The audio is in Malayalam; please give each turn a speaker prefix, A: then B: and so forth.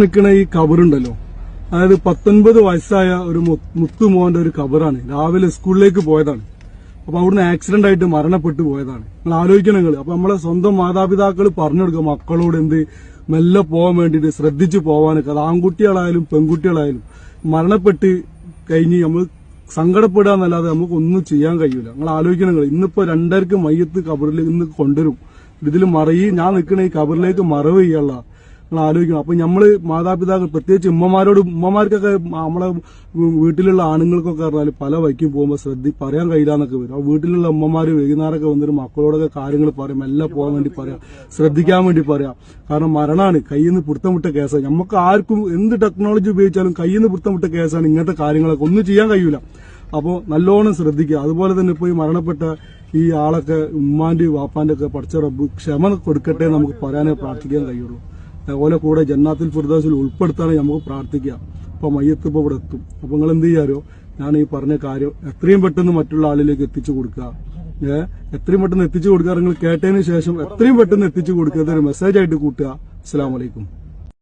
A: നിൽക്കുന്ന ഈ കബറുണ്ടല്ലോ, അതായത് 19 വയസ്സായ ഒരു മുത്തുമോന്റെ ഒരു കബറാണ്. രാവിലെ സ്കൂളിലേക്ക് പോയതാണ്. അപ്പൊ അവിടുന്ന് ആക്സിഡന്റ് ആയിട്ട് മരണപ്പെട്ടു പോയതാണ്. നിങ്ങൾ ആലോചിക്കണം നിങ്ങൾ. അപ്പൊ നമ്മളെ സ്വന്തം മാതാപിതാക്കൾ പറഞ്ഞു കൊടുക്കുക മക്കളോട് എന്ത് മെല്ലെ പോകാൻ വേണ്ടിയിട്ട് ശ്രദ്ധിച്ചു പോവാനൊക്കെ. അത് ആൺകുട്ടികളായാലും പെൺകുട്ടികളായാലും മരണപ്പെട്ട് കഴിഞ്ഞ് നമ്മൾ സങ്കടപ്പെടാന്നല്ലാതെ നമുക്ക് ഒന്നും ചെയ്യാൻ കഴിയൂല. നിങ്ങൾ ആലോചിക്കണം നിങ്ങൾ. ഇന്നിപ്പോ 2:30 മയ്യത്ത് കബറിൽ ഇന്ന് കൊണ്ടുവരും. ഇതിൽ ഞാൻ നിൽക്കണ ഈ കബറിലേക്ക് മറവ് ചെയ്യാനുള്ള നിങ്ങൾ ആലോചിക്കണം. അപ്പൊ നമ്മള് മാതാപിതാക്കൾ, പ്രത്യേകിച്ച് ഉമ്മമാർക്കൊക്കെ നമ്മളെ വീട്ടിലുള്ള ആണുങ്ങൾക്കൊക്കെ പറഞ്ഞാൽ പല വൈക്കും പോകുമ്പോൾ പറയാൻ കഴിയില്ലാന്നൊക്കെ വരും. ആ വീട്ടിലുള്ള ഉമ്മമാര് വൈകുന്നേരമൊക്കെ വന്നിട്ട് മക്കളോടൊക്കെ കാര്യങ്ങൾ പറയും, എല്ലാം പോകാൻ വേണ്ടി പറയാം, ശ്രദ്ധിക്കാൻ വേണ്ടി പറയാം. കാരണം മരണമാണ്, കയ്യിൽ നിന്ന് പിടുത്തം വിട്ട കേസാണ്. നമുക്ക് ആർക്കും എന്ത് ടെക്നോളജി ഉപയോഗിച്ചാലും കയ്യിൽ നിന്ന് പിടുത്തം വിട്ട കേസാണ്. ഇങ്ങനത്തെ കാര്യങ്ങളൊക്കെ ഒന്നും ചെയ്യാൻ കഴിയൂല. അപ്പോൾ നല്ലോണം ശ്രദ്ധിക്കുക. അതുപോലെ തന്നെ ഇപ്പോൾ ഈ മരണപ്പെട്ട ഈ ആളൊക്കെ ഉമ്മാന്റെ വാപ്പാന്റെ ഒക്കെ പഠിച്ച റബ്ബ് ക്ഷമ കൊടുക്കട്ടെ നമുക്ക് പറയാനേ പ്രാർത്ഥിക്കാൻ കഴിയുള്ളൂ. അതുപോലെ കൂടെ ജന്നാത്തുൽ ഫിർദൗസിൽ ഉൾപ്പെടുത്താനേ നമുക്ക് പ്രാർത്ഥിക്കാം. അപ്പൊ മയ്യത്ത് ഇപ്പോൾ ഇവിടെ എത്തും. അപ്പൊ നിങ്ങൾ എന്ത് ചെയ്യാരോ, ഞാൻ ഈ പറഞ്ഞ കാര്യം എത്രയും പെട്ടെന്ന് മറ്റുള്ള ആളിലേക്ക് എത്തിച്ചു കൊടുക്കുക. എത്രയും പെട്ടെന്ന് എത്തിച്ചു കൊടുക്കുക. നിങ്ങൾ കേട്ടതിന് ശേഷം എത്രയും പെട്ടെന്ന് എത്തിച്ചു കൊടുക്കുക. ഒരു മെസ്സേജ് ആയിട്ട് കൂട്ടുക. അസ്സലാമു അലൈക്കും.